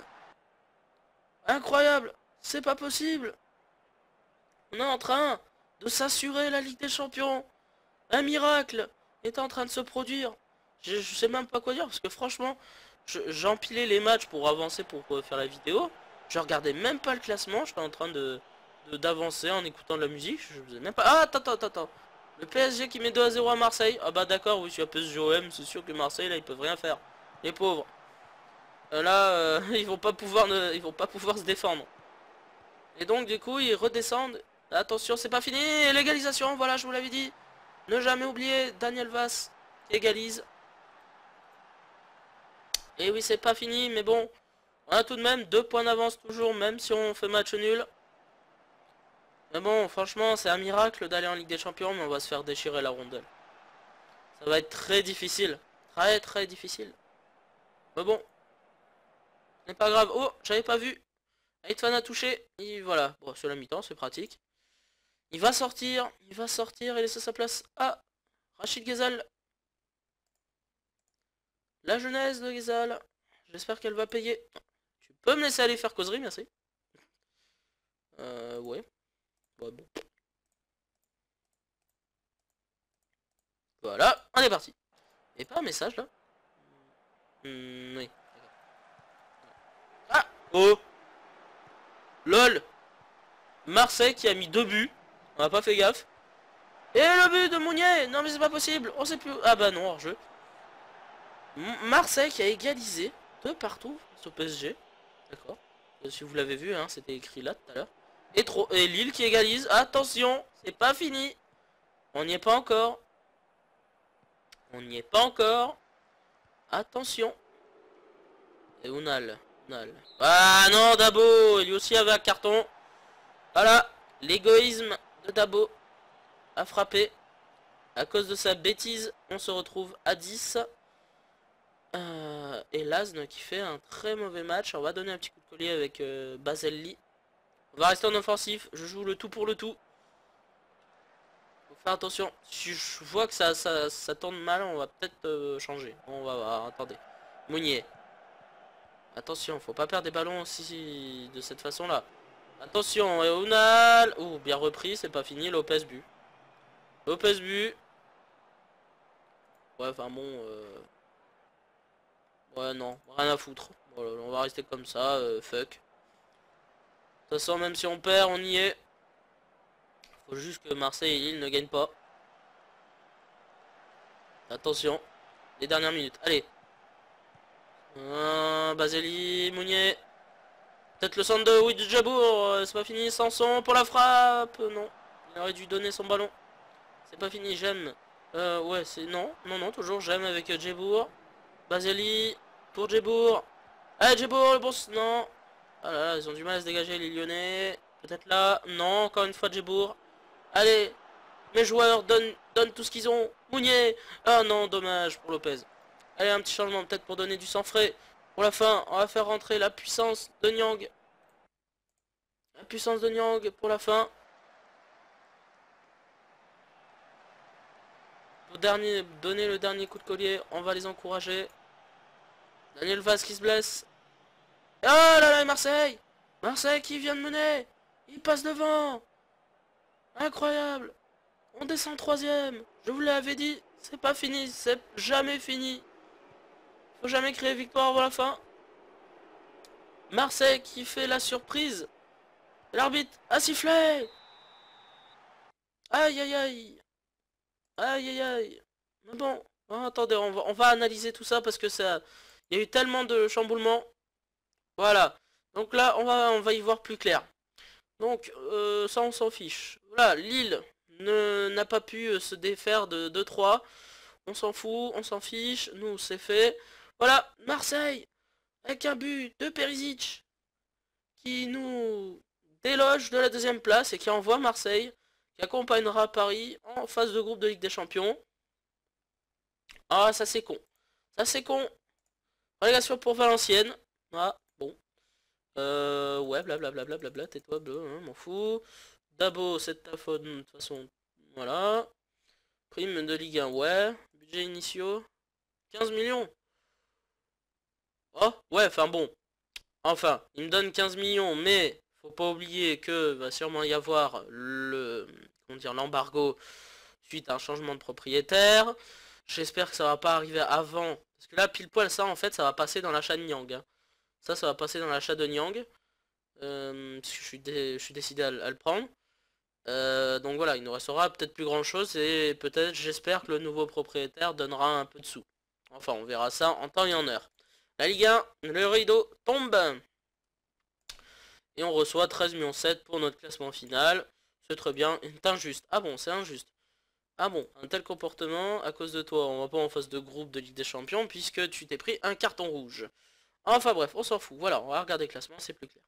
Incroyable, c'est pas possible. On est en train de s'assurer la Ligue des Champions. Un miracle est en train de se produire. Je sais même pas quoi dire parce que franchement, j'empilais les matchs pour avancer pour faire la vidéo. Je regardais même pas le classement, j'étais en train d'avancer en écoutant de la musique, je faisais même pas. Ah, attends. Le PSG qui met 2 à 0 à Marseille. Ah bah d'accord, oui, si y a PSG-OM, c'est sûr que Marseille là ils peuvent rien faire. Les pauvres. Là, ils vont pas pouvoir ils vont pas pouvoir se défendre. Et donc du coup, ils redescendent. Attention, c'est pas fini. L'égalisation, voilà, je vous l'avais dit. Ne jamais oublier Daniel Vass qui égalise. Et oui, c'est pas fini, mais bon, on a tout de même 2 points d'avance toujours, même si on fait match nul. Mais bon, franchement, c'est un miracle d'aller en Ligue des Champions, mais on va se faire déchirer la rondelle. Ça va être très difficile. Très difficile. Mais bon, ce n'est pas grave. Oh, j'avais pas vu. Aitfan a touché. Et voilà. Bon, c'est la mi-temps, c'est pratique. Il va sortir et laisser sa place à Rachid Ghezal. La jeunesse de Ghezal. J'espère qu'elle va payer. Tu peux me laisser aller faire causerie, merci. Ouais. Ouais, bon. Voilà, on est parti. Et pas un message là. Oui. Ah. Oh. LOL. Marseille qui a mis 2 buts. On n'a pas fait gaffe. Et le but de Mounier. Non mais c'est pas possible. On sait plus. Ah bah non, hors jeu. Marseille qui a égalisé de partout sur PSG. D'accord. Si vous l'avez vu, hein, c'était écrit là tout à l'heure. Et Lille qui égalise. Attention, c'est pas fini. On n'y est pas encore. On n'y est pas encore. Attention. Et Unal. Ah non, Dabo. Lui aussi avait un carton. Voilà. L'égoïsme de Dabo a frappé. À cause de sa bêtise, on se retrouve à 10. Et Lazne qui fait un très mauvais match. On va donner un petit coup de collier avec Baselli. On va rester en offensif. Je joue le tout pour le tout. Faut faire attention. Si je vois que ça tourne mal, on va peut-être changer. On va voir. Attendez. Mounier. Attention, faut pas perdre des ballons aussi de cette façon-là. Attention, et Ounal. Ouh, bien repris, c'est pas fini. Lopez but. Lopez but. Ouais, enfin bon. Ouais, non, rien à foutre. Voilà, on va rester comme ça, fuck. De toute façon, même si on perd, on y est. Faut juste que Marseille et Lille ne gagnent pas. Attention, les dernières minutes. Allez. Baseli, Mounier. Peut-être le centre de Widjabour. C'est pas fini. Sanson pour la frappe. Non. Il aurait dû donner son ballon. C'est pas fini. J'aime. Ouais, c'est. Non. Non, non. Toujours j'aime avec Djebour. Baseli. Pour Djebour. Allez, Djebour. Le bon. Non. Ah là là, ils ont du mal à se dégager, les Lyonnais. Peut-être là. Non. Encore une fois, Djebour. Allez. Mes joueurs donnent tout ce qu'ils ont. Mounier. Ah non. Dommage pour Lopez. Allez, un petit changement peut-être pour donner du sang frais. Pour la fin, on va faire rentrer la puissance de Nyang. La puissance de Nyang pour la fin. Pour donner le dernier coup de collier, on va les encourager. Daniel Vaz qui se blesse. Oh là là, Marseille! Marseille qui vient de mener. Il passe devant. Incroyable. On descend troisième. Je vous l'avais dit, c'est pas fini, c'est jamais fini. Faut jamais créer victoire avant la fin. Marseille qui fait la surprise. L'arbitre a sifflé. Aïe aïe aïe. Aïe aïe aïe. Mais bon, attendez, on va analyser tout ça parce que ça... Il y a eu tellement de chamboulements. Voilà. Donc là, on va y voir plus clair. Donc, ça on s'en fiche. Voilà, Lille n'a pas pu se défaire de 2-3. On s'en fout, on s'en fiche. Nous, c'est fait. Voilà, Marseille, avec un but de Perisic, qui nous déloge de la deuxième place et qui envoie Marseille, qui accompagnera Paris en phase de groupe de Ligue des Champions. Ah, ça c'est con. Ça c'est con. Relégation pour Valenciennes. Ah, bon. Ouais, blablabla, blablabla, tais-toi, bleu, hein, m'en fous. Dabo, c'est de ta faute, de toute façon. Voilà. Prime de Ligue 1, ouais. Budget initiaux. 15 millions. Oh, ouais, enfin bon. Enfin, il me donne 15 millions, mais faut pas oublier que va sûrement y avoir comment dire, l'embargo suite à un changement de propriétaire. J'espère que ça va pas arriver avant. Parce que là, pile poil, ça, en fait, ça va passer dans l'achat de Nyang, hein. Ça va passer dans l'achat de Nyang. Parce que je suis décidé à le prendre. Donc voilà, il nous restera peut-être plus grand chose. Et peut-être, j'espère que le nouveau propriétaire donnera un peu de sous. Enfin, on verra ça en temps et en heure. La Ligue 1, le rideau tombe. Et on reçoit 13,7 millions pour notre classement final. C'est très bien. C'est injuste. Ah bon, c'est injuste. Ah bon, un tel comportement, à cause de toi, on va pas en phase de groupe de Ligue des Champions, puisque tu t'es pris un carton rouge. Enfin bref, on s'en fout. Voilà, on va regarder le classement, c'est plus clair.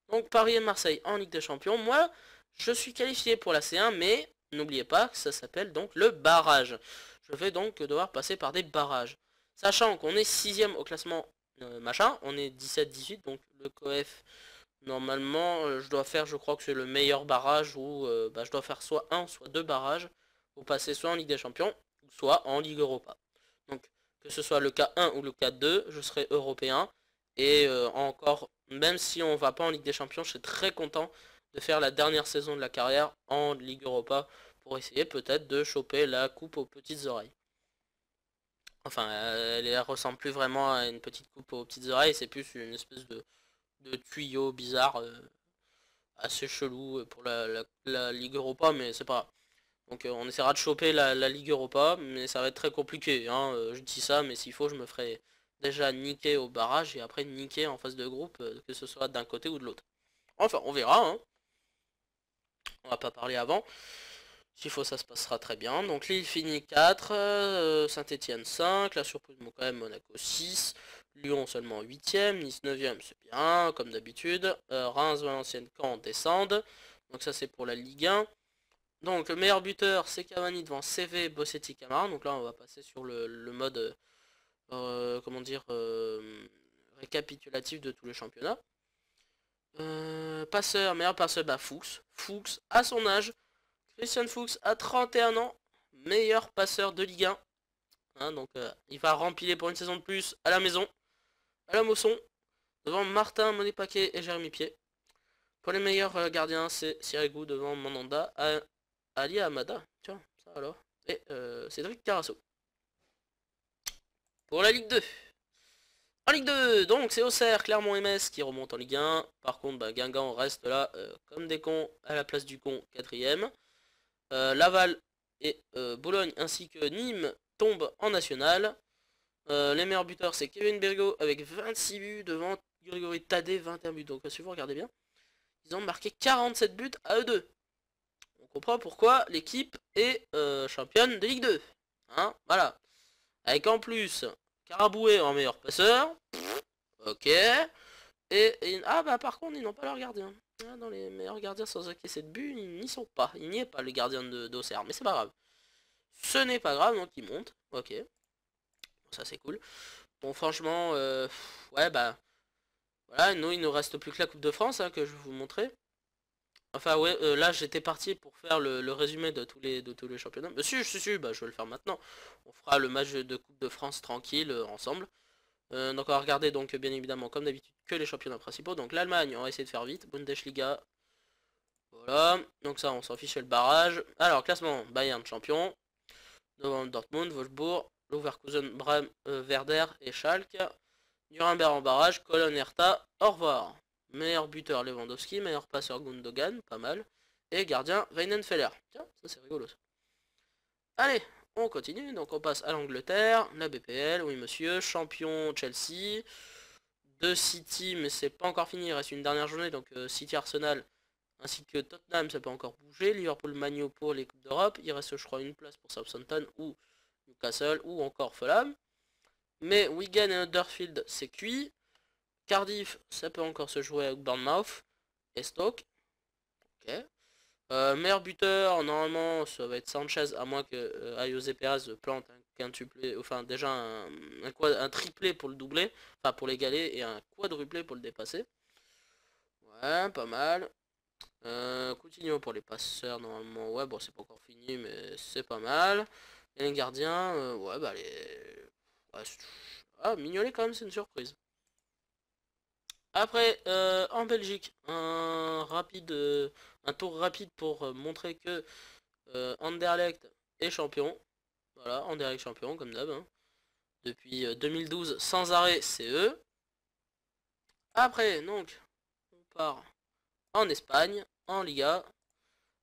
Donc Paris et Marseille en Ligue des Champions. Moi, je suis qualifié pour la C1, mais n'oubliez pas que ça s'appelle donc le barrage. Je vais donc devoir passer par des barrages. Sachant qu'on est 6ème au classement machin, on est 17-18, donc le COEF, normalement, je dois faire, je crois que c'est le meilleur barrage, où je dois faire soit un, soit deux barrages, pour passer soit en Ligue des Champions, soit en Ligue Europa. Donc, que ce soit le cas 1 ou le cas 2, je serai européen. Et encore, même si on va pas en Ligue des Champions, je serai très content de faire la dernière saison de la carrière en Ligue Europa pour essayer peut-être de choper la coupe aux petites oreilles. Enfin, elle ressemble plus vraiment à une petite coupe aux petites oreilles, c'est plus une espèce de tuyau bizarre, assez chelou pour la Ligue Europa, mais c'est pas grave. Donc on essaiera de choper la Ligue Europa, mais ça va être très compliqué, hein. Je dis ça, mais s'il faut, je me ferai déjà niquer au barrage et après niquer en phase de groupe, que ce soit d'un côté ou de l'autre. Enfin, on verra, hein. On va pas parler avant. S'il faut, ça se passera très bien. Donc Lille finit 4, Saint-Etienne 5, la surprise, bon, quand même, Monaco 6, Lyon seulement 8ème, Nice 9ème, c'est bien, comme d'habitude. Reims, Valenciennes, Caen descendent. Donc ça, c'est pour la Ligue 1. Donc le meilleur buteur, c'est Cavani devant CV, Bossetti, Camara. Donc là, on va passer sur le mode, comment dire, récapitulatif de tous les championnats. Passeur, meilleur passeur, bah Fuchs. Fuchs, à son âge, Christian Fuchs a 31 ans, meilleur passeur de Ligue 1. Hein, donc il va rempiler pour une saison de plus à la maison, à la Mosson. devant Martin Monipaquet et Jérémy Pied. Pour les meilleurs gardiens, c'est Sirigu devant Mandanda, Ali Amada, tiens, ça alors, et Cédric Carasso. Pour la Ligue 2. En Ligue 2, donc c'est Auxerre, Clermont-MS qui remonte en Ligue 1. Par contre, bah, Guingamp reste là comme des cons à la place du con, 4ème. Laval et Boulogne ainsi que Nîmes tombent en National. Les meilleurs buteurs, c'est Kevin Bergo avec 26 buts devant Grégory Tadé, 21 buts. Donc si vous regardez bien, ils ont marqué 47 buts à eux deux. On comprend pourquoi l'équipe est championne de Ligue 2. Hein, voilà. Avec en plus Caraboué en meilleur passeur. Ok. Ah bah par contre ils n'ont pas leur gardien. Ah, dans les meilleurs gardiens sans encaisser de but, ils n'y sont pas. Il n'y est pas les gardiens d'Auxerre. Mais c'est pas grave. Ce n'est pas grave, donc ils montent. Ok. Ça c'est cool. Bon franchement, ouais bah. Voilà, nous il nous reste plus que la Coupe de France hein, que je vais vous montrer. Enfin ouais, là j'étais parti pour faire le résumé de tous les championnats. Mais si, bah je vais le faire maintenant. On fera le match de Coupe de France tranquille ensemble. Donc on va regarder donc bien évidemment comme d'habitude que les championnats principaux. Donc l'Allemagne, on va essayer de faire vite. Bundesliga. Voilà. Donc ça on s'en fiche le barrage. Alors classement, Bayern champion. Devant Dortmund, Wolfsburg, Leverkusen, Brême, Werder et Schalke. Nuremberg en barrage, Cologne, Hertha, au revoir. Meilleur buteur Lewandowski, meilleur passeur Gundogan, pas mal. Et gardien Weidenfeller. Tiens, ça c'est rigolo ça. Allez, on continue, donc on passe à l'Angleterre, la BPL, oui monsieur, champion Chelsea, de City, mais c'est pas encore fini, il reste une dernière journée, donc City Arsenal, ainsi que Tottenham, ça peut encore bouger, Liverpool Manu pour les Coupes d'Europe, il reste je crois une place pour Southampton ou Newcastle ou encore Fulham. Mais Wigan et Huddersfield c'est cuit. Cardiff, ça peut encore se jouer avec Bournemouth et Stoke. Ok. Meilleur buteur, normalement, ça va être Sanchez, à moins que Ayoze Perez plante un quintuplé, enfin déjà un triplé pour le doubler, enfin pour l'égaler, et un quadruplé pour le dépasser. Ouais, pas mal. Coutinho pour les passeurs, normalement, ouais, bon, c'est pas encore fini, mais c'est pas mal. Et les gardiens, ouais, bah les... Ouais, ah, Mignolet quand même, c'est une surprise. Après, en Belgique, un tour rapide pour montrer que Anderlecht est champion. Voilà, Anderlecht champion, comme d'hab. Hein. Depuis 2012, sans arrêt, c'est eux. Après, donc, on part en Espagne, en Liga,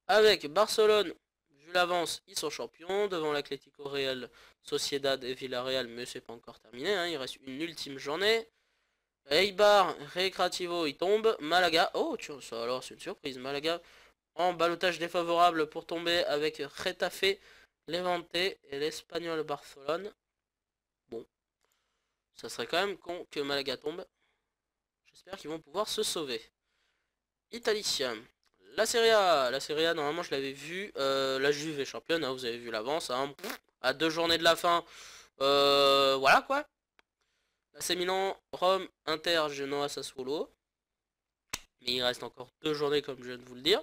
avec Barcelone. Vu l'avance, ils sont champions, devant l'Atlético Real, Sociedad et Villarreal, mais c'est pas encore terminé. Hein. Il reste une ultime journée. Eibar, Recreativo, il tombe. Malaga, oh, tiens, ça alors c'est une surprise. Malaga en ballottage défavorable pour tomber avec Retafe, Levante et l'Espagnol Barcelone. Bon, ça serait quand même con que Malaga tombe. J'espère qu'ils vont pouvoir se sauver. Italie. La Serie A, normalement je l'avais vu. La Juve est championne, hein, vous avez vu l'avance. Hein. À 2 journées de la fin, voilà quoi. AC Milan, Rome, Inter, Genoa, Sassuolo. Mais il reste encore 2 journées comme je viens de vous le dire.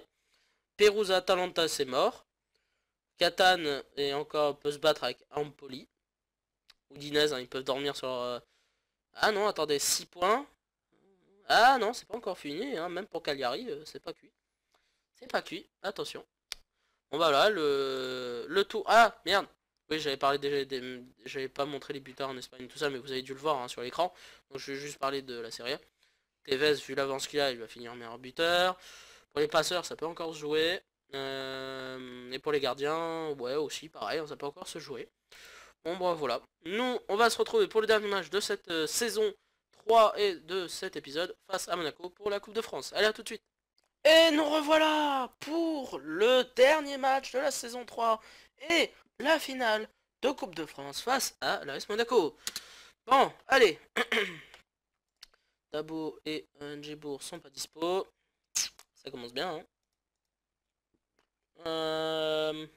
Perusa, Atalanta, c'est mort. Catane et encore peut se battre avec Empoli. Udinese, hein, ils peuvent dormir sur... Ah non, attendez, 6 points. Ah non, c'est pas encore fini, hein, même pour Cagliari, c'est pas cuit. C'est pas cuit, attention. Bon bah là, le tour... Ah, merde. Oui, j'avais parlé déjà j'avais pas montré les buteurs en Espagne, tout ça, mais vous avez dû le voir hein, sur l'écran. Donc je vais juste parler de la Serie A. Tevez, vu l'avance qu'il a, il va finir meilleur buteur. Pour les passeurs, ça peut encore se jouer. Et pour les gardiens, ouais, aussi, pareil, hein, ça peut encore se jouer. Bon, bon, voilà. Nous, on va se retrouver pour le dernier match de cette saison 3 et de cet épisode face à Monaco pour la Coupe de France. Allez, à tout de suite. Et nous revoilà pour le dernier match de la saison 3 et la finale de Coupe de France face à l'AS Monaco. Bon, allez. Dabo et Njebour sont pas dispo. Ça commence bien. Hein.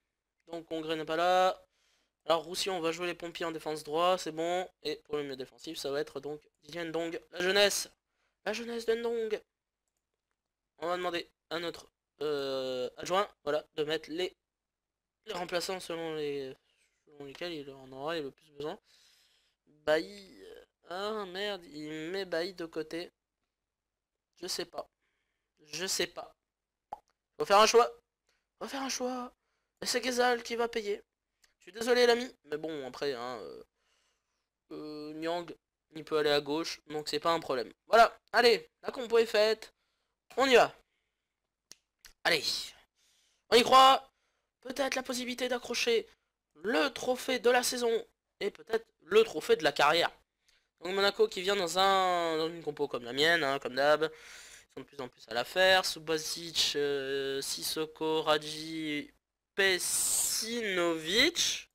Donc Congrès n'est pas là. Alors Roussillon, on va jouer les pompiers en défense droit, c'est bon. Et pour le milieu défensif, ça va être donc Didier Ndong, la jeunesse. La jeunesse de Ndong. On va demander à notre adjoint, voilà, de mettre les remplaçants selon lesquels il en aura le plus besoin. Bailly. Ah merde, il met Bailly de côté. Je sais pas. Je sais pas. Faut faire un choix. Faut faire un choix. Et c'est Ghezal qui va payer. Je suis désolé l'ami. Mais bon, après, hein, Nyang, il peut aller à gauche. Donc c'est pas un problème. Voilà. Allez, la compo est faite. On y va. Allez. On y croit. Peut-être la possibilité d'accrocher le trophée de la saison. Et peut-être le trophée de la carrière. Donc Monaco qui vient dans une compo comme la mienne, hein, comme d'hab. Ils sont de plus en plus à la faire. Subasic, Sissoko, Radji, Pesinovic.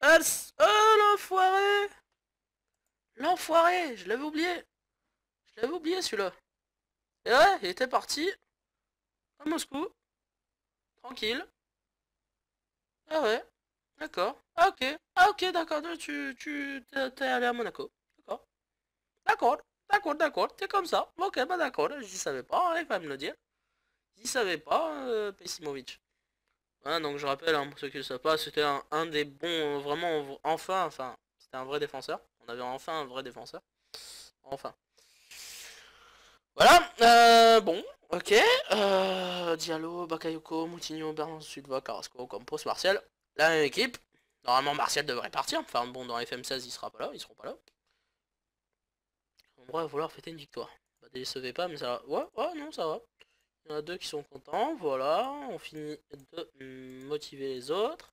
Oh l'enfoiré! L'enfoiré! Je l'avais oublié! Je l'avais oublié celui-là. Et ouais, il était parti à Moscou. Tranquille. Ah ouais. D'accord. Ah ok. Ah ok, d'accord. T'es allé à Monaco. D'accord. D'accord. D'accord, d'accord. T'es comme ça. Ok, bah d'accord. J'y savais pas, hein, il fallait me le dire. J'y savais pas, Pesimovic. Ouais, donc je rappelle, hein, pour ceux qui ne le savent pas, c'était un des bons, vraiment, enfin, c'était un vrai défenseur. On avait enfin un vrai défenseur. Enfin. Voilà, bon, ok. Diallo, Bakayoko, Moutinho, Bernard Silva, Carrasco, Campos, Martial. La même équipe. Normalement, Martial devrait partir. Enfin, bon, dans FM16, il sera pas là, ils seront pas là. On va vouloir fêter une victoire. Bah, décevez pas, mais ça va. Ouais, ouais, non, ça va. Il y en a deux qui sont contents, voilà. On finit de motiver les autres.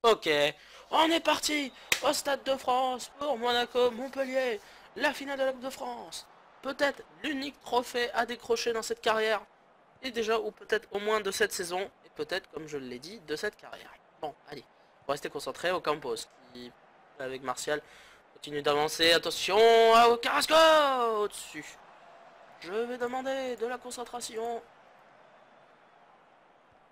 Ok, on est parti au Stade de France pour Monaco-Montpellier, la finale de la Coupe de France. Peut-être l'unique trophée à décrocher dans cette carrière, et déjà, ou peut-être au moins de cette saison, et peut-être, comme je l'ai dit, de cette carrière. Bon, allez, on va rester concentré au Campos, qui, avec Martial, continue d'avancer. Attention, au Carrasco au-dessus. Je vais demander de la concentration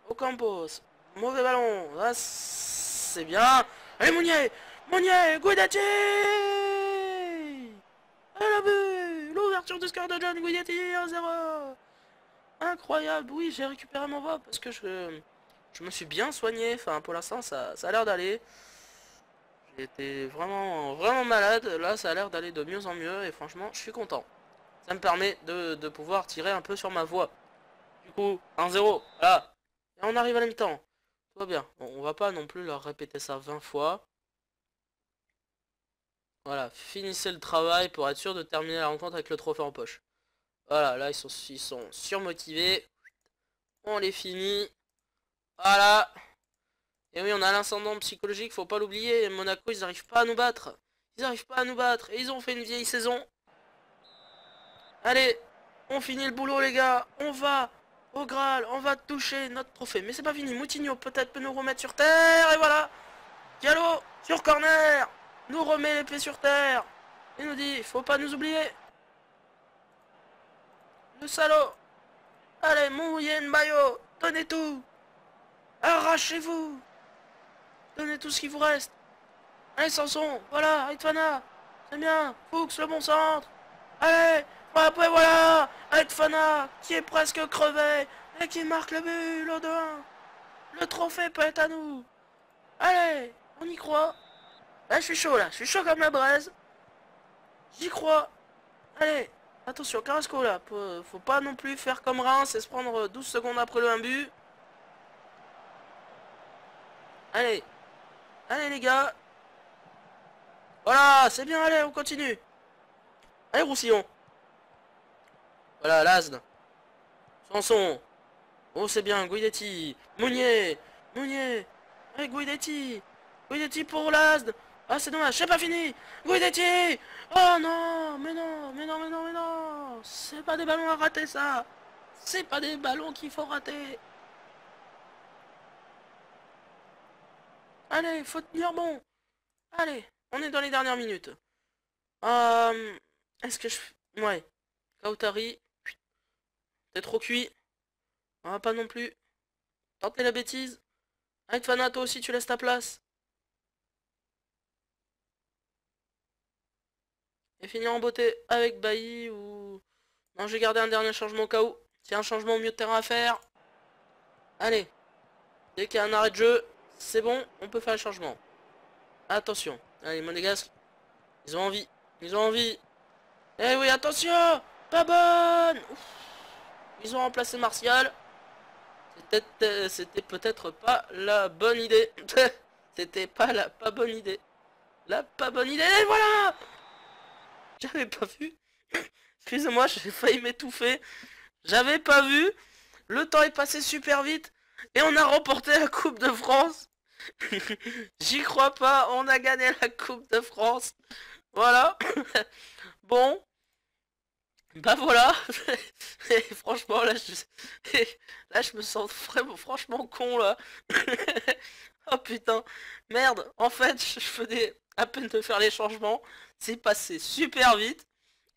au Campos. Mauvais ballon. Ah, c'est bien. Allez, Mounier. Mounier. Guidetti. Et le but. L'ouverture du score de John Guidetti. 1-0. Incroyable. Oui, j'ai récupéré mon vote parce que je me suis bien soigné. Enfin, pour l'instant, ça a l'air d'aller. J'étais vraiment, vraiment malade. Là, ça a l'air d'aller de mieux en mieux. Et franchement, je suis content. Ça me permet de pouvoir tirer un peu sur ma voix. Du coup, 1-0. Voilà. Et on arrive à la mi-temps. Tout va bien. Bon, on va pas non plus leur répéter ça 20 fois. Voilà, finissez le travail pour être sûr de terminer la rencontre avec le trophée en poche. Voilà, là ils sont surmotivés. On les finit. Voilà. Et oui, on a l'incendant psychologique, faut pas l'oublier. Monaco, ils n'arrivent pas à nous battre. Ils n'arrivent pas à nous battre. Et ils ont fait une vieille saison. Allez, on finit le boulot les gars. On va au Graal. On va toucher notre trophée. Mais c'est pas fini. Moutinho peut-être peut nous remettre sur terre. Et voilà. Diallo sur corner. Nous remet les pieds sur terre. Il nous dit, faut pas nous oublier. Le salaud. Allez, mouillez le maillot. Donnez tout. Arrachez-vous. Donnez tout ce qui vous reste. Allez, Sanson. Voilà, Aitfana. C'est bien. Fuchs, le bon centre. Allez. Après, voilà. Aitfana, qui est presque crevé. Et qui marque le but, le 2-1. Le trophée peut être à nous. Allez, on y croit. Là, je suis chaud, là. Je suis chaud comme la braise. J'y crois. Allez. Attention, Carrasco là, faut pas non plus faire comme Reims et se prendre 12 secondes après le 1 but. Allez, allez les gars. Voilà, c'est bien, allez, on continue. Allez Roussillon. Voilà, Lasne. Sanson. Oh, c'est bien, Guidetti. Mounier. Mounier. Allez, Guidetti. Guidetti pour Lasne. Ah, c'est dommage, c'est pas fini. Guidetti. Oh non, mais non, mais non, mais non, mais non. C'est pas des ballons à rater, ça. C'est pas des ballons qu'il faut rater. Allez, faut tenir bon. Allez, on est dans les dernières minutes. Est-ce que je... Ouais. Kautari. T'es trop cuit. On va pas non plus tenter la bêtise. Avec Fana, toi aussi, tu laisses ta place. Et finir en beauté avec Bailly ou... Non, je vais garder un dernier changement au cas où. S'il y a un changement au milieu de terrain à faire. Allez. Dès qu'il y a un arrêt de jeu, c'est bon, on peut faire le changement. Attention. Allez, Monégasque. Ils ont envie. Ils ont envie. Eh oui, attention! Pas bonne! Ouf. Ils ont remplacé Martial. C'était peut-être pas la bonne idée. C'était pas la pas bonne idée. La pas bonne idée, et voilà! J'avais pas vu. Excusez-moi, j'ai failli m'étouffer. J'avais pas vu. Le temps est passé super vite. Et on a remporté la Coupe de France. J'y crois pas, on a gagné la Coupe de France. Voilà. Bon, bah voilà. Et franchement, là, je me sens vraiment, franchement con, là. Oh putain, merde. En fait, je venais à peine de faire les changements. C'est passé super vite.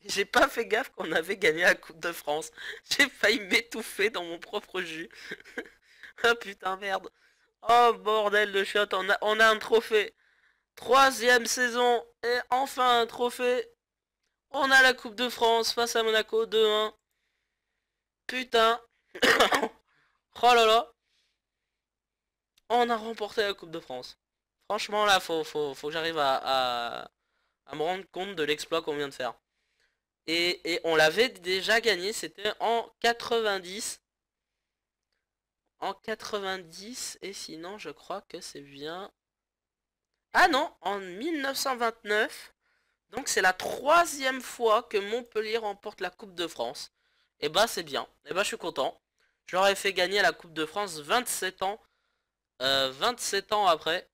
J'ai pas fait gaffe qu'on avait gagné la Coupe de France. J'ai failli m'étouffer dans mon propre jus. Oh putain, merde. Oh bordel de chiottes, on a un trophée. Troisième saison et enfin un trophée. On a la Coupe de France face à Monaco 2-1. Putain. Oh là là. On a remporté la Coupe de France. Franchement là, faut que j'arrive à me rendre compte de l'exploit qu'on vient de faire. Et on l'avait déjà gagné, c'était en 90. En 90, et sinon je crois que c'est bien... Ah non, en 1929. Donc c'est la troisième fois que Montpellier remporte la Coupe de France. Et bah c'est bien, et bah je suis content. J'aurais fait gagner la Coupe de France 27 ans. 27 ans après.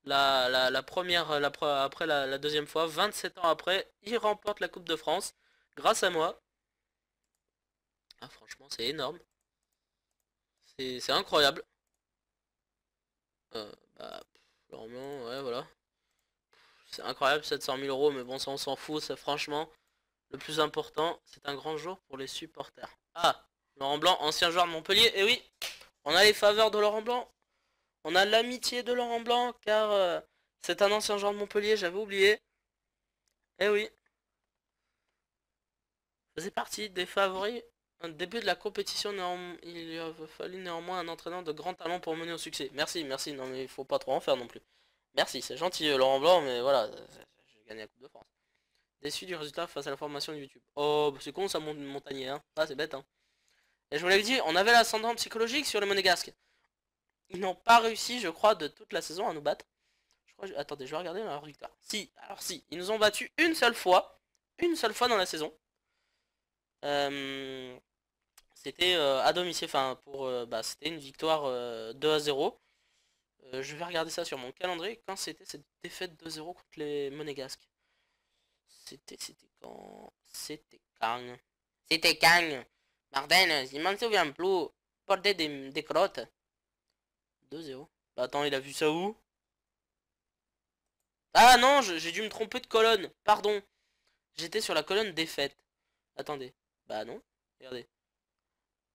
La première, après la deuxième fois, 27 ans après, il remporte la Coupe de France. Grâce à moi. Ah franchement c'est énorme. C'est incroyable. Bah, normalement, ouais voilà. C'est incroyable 700 000 euros, mais bon ça on s'en fout, ça franchement. Le plus important, c'est un grand jour pour les supporters. Ah, Laurent Blanc, ancien joueur de Montpellier. Et oui, on a les faveurs de Laurent Blanc. On a l'amitié de Laurent Blanc, car c'est un ancien joueur de Montpellier, j'avais oublié. Et oui, faisait partie des favoris. Au début de la compétition, il lui a fallu néanmoins un entraîneur de grand talent pour mener au succès. Merci, merci, non mais il faut pas trop en faire non plus. Merci, c'est gentil Laurent Blanc, mais voilà, j'ai gagné la Coupe de France. Déçu du résultat face à la formation de YouTube. Oh, bah, c'est con ça, Montagnier, hein. Ah, c'est bête, hein. Et je vous l'avais dit, on avait l'ascendant psychologique sur les Monégasques. Ils n'ont pas réussi, je crois, de toute la saison à nous battre. Je crois, attendez, je vais regarder leur victoire. Si, alors si, ils nous ont battus une seule fois. Une seule fois dans la saison. Euh, C'était à domicile, enfin, bah, c'était une victoire 2-0. Je vais regarder ça sur mon calendrier. Quand c'était cette défaite 2-0 contre les Monégasques? C'était quand? C'était quand? Martin, il m'en souvient plus. Porter des crottes. 2-0. Bah attends, il a vu ça où? Ah non, j'ai dû me tromper de colonne. Pardon. J'étais sur la colonne défaite. Attendez. Bah non. Regardez.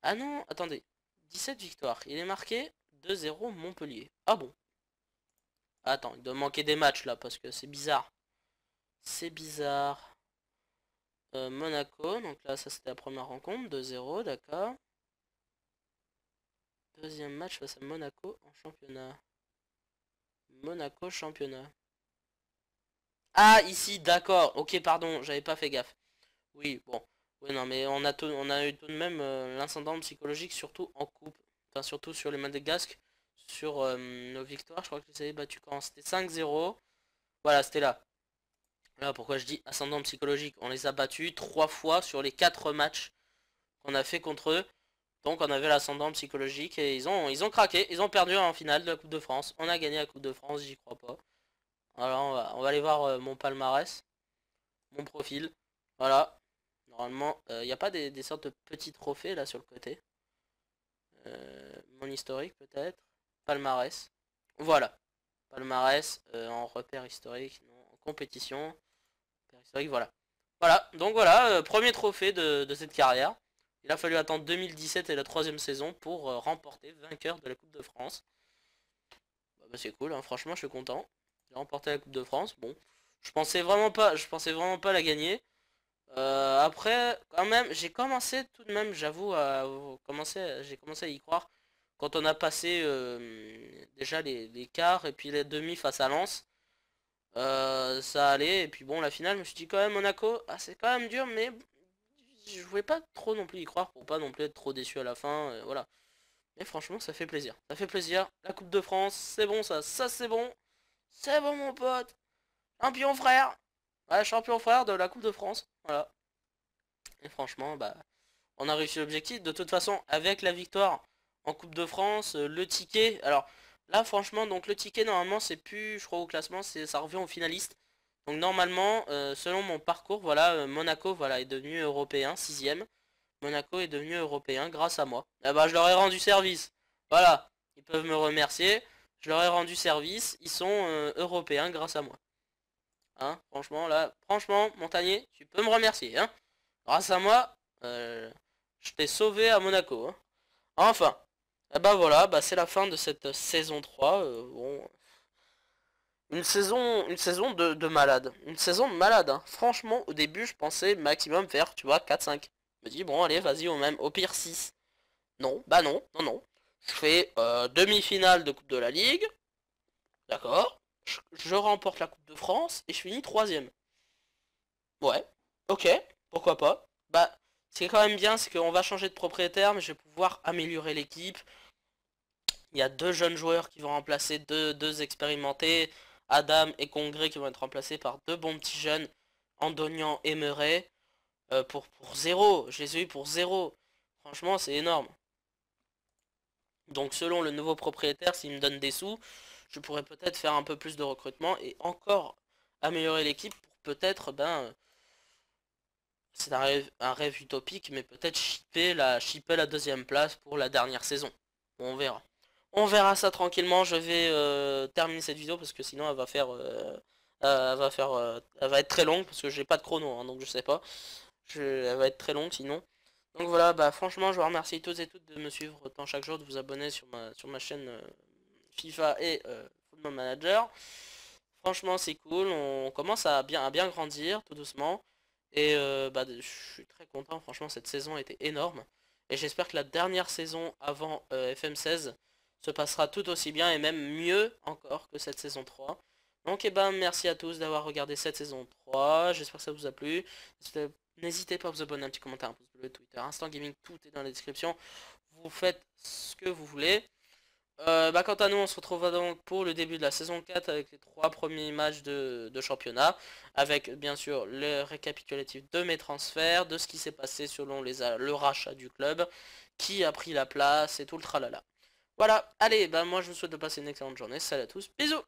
Ah non, attendez. 17 victoires. Il est marqué 2-0 Montpellier. Ah bon. Attends, il doit manquer des matchs là parce que c'est bizarre. C'est bizarre. Monaco, donc là ça c'était la première rencontre. 2-0, d'accord. Deuxième match face à Monaco en championnat. Monaco championnat. Ah, ici, d'accord. Ok, pardon, j'avais pas fait gaffe. Oui, bon. Oui, non, mais on a eu tout de même l'incendant psychologique, surtout en coupe. Enfin, surtout sur les Monégasques. Sur nos victoires, je crois que vous avez battu quand c'était 5-0. Voilà, c'était là. Là, pourquoi je dis ascendant psychologique? On les a battus 3 fois sur les 4 matchs qu'on a fait contre eux. Donc on avait l'ascendant psychologique et ils ont craqué. Ils ont perdu en finale de la Coupe de France. On a gagné la Coupe de France, j'y crois pas. Alors on va aller voir mon palmarès, mon profil. Voilà. Normalement, il n'y a pas des sortes de petits trophées là sur le côté. Mon historique peut-être. Palmarès. Voilà. Palmarès en repère historique, non, en compétition. Repère historique, voilà. Voilà, donc voilà, premier trophée de cette carrière. Il a fallu attendre 2017 et la troisième saison pour remporter vainqueur de la Coupe de France. Bah, c'est cool, hein, franchement je suis content. J'ai remporté la Coupe de France. Bon, je pensais vraiment pas la gagner. Après, quand même, j'ai commencé tout de même, j'avoue, j'ai commencé à y croire quand on a passé déjà les quarts et puis les demi face à Lens. Ça allait. Et puis bon, la finale, je me suis dit quand même Monaco, ah, c'est quand même dur, mais je voulais pas trop non plus y croire pour pas non plus être trop déçu à la fin. Voilà. Mais franchement, ça fait plaisir. Ça fait plaisir. La Coupe de France, c'est bon ça. Ça c'est bon. C'est bon mon pote. Champion frère. Ouais, champion frère de la Coupe de France. Voilà. Et franchement, bah, on a réussi l'objectif. De toute façon, avec la victoire en Coupe de France, le ticket. Alors là, franchement, donc le ticket normalement, c'est plus, je crois, au classement, ça revient aux finalistes. Donc normalement, selon mon parcours, voilà, Monaco, voilà, est devenu européen, sixième. Monaco est devenu européen grâce à moi. Ah bah, je leur ai rendu service. Voilà, ils peuvent me remercier. Je leur ai rendu service. Ils sont européens grâce à moi. Hein, franchement, là, franchement, Montagnier, tu peux me remercier. Hein. Grâce à moi, je t'ai sauvé à Monaco. Hein. Enfin, eh bah voilà, bah c'est la fin de cette saison 3. Bon, une saison de malade. Une saison de malade. Hein. Franchement, au début, je pensais maximum faire, tu vois, 4-5. Je me dis, bon, allez, vas-y, au pire 6. Non, bah non, non, non. Je fais demi-finale de Coupe de la Ligue. D'accord. Je remporte la Coupe de France et je finis troisième. Ouais, ok, pourquoi pas. Bah, ce qui est quand même bien, c'est qu'on va changer de propriétaire, mais je vais pouvoir améliorer l'équipe. Il y a deux jeunes joueurs qui vont remplacer deux expérimentés, Adam et Congré qui vont être remplacés par deux bons petits jeunes, Andonian et Murray, pour zéro. Je les ai eu pour zéro. Franchement, c'est énorme. Donc selon le nouveau propriétaire, s'il me donne des sous, je pourrais peut-être faire un peu plus de recrutement et encore améliorer l'équipe pour peut-être, ben, c'est un rêve utopique, mais peut-être shipper la deuxième place pour la dernière saison. On verra. On verra ça tranquillement. Je vais terminer cette vidéo parce que sinon elle va faire, elle va être très longue parce que j'ai pas de chrono, hein, donc je sais pas. Elle va être très longue sinon. Donc voilà, bah franchement, je vous remercie tous et toutes de me suivre autant chaque jour, de vous abonner sur ma chaîne FIFA et Football Manager. Franchement, c'est cool. On commence à bien grandir tout doucement. Et bah, je suis très content. Franchement, cette saison a été énorme. Et j'espère que la dernière saison avant FM16 se passera tout aussi bien et même mieux encore que cette saison 3. Donc, ben, merci à tous d'avoir regardé cette saison 3. J'espère que ça vous a plu. N'hésitez pas à vous abonner, un petit commentaire, un pouce bleu, Twitter, Instant Gaming, tout est dans la description. Vous faites ce que vous voulez. Bah, quant à nous, on se retrouve donc pour le début de la saison 4 avec les 3 premiers matchs de championnat. Avec bien sûr le récapitulatif de mes transferts, de ce qui s'est passé selon le rachat du club, qui a pris la place et tout le tralala. Voilà, allez, bah moi je vous souhaite de passer une excellente journée. Salut à tous, bisous!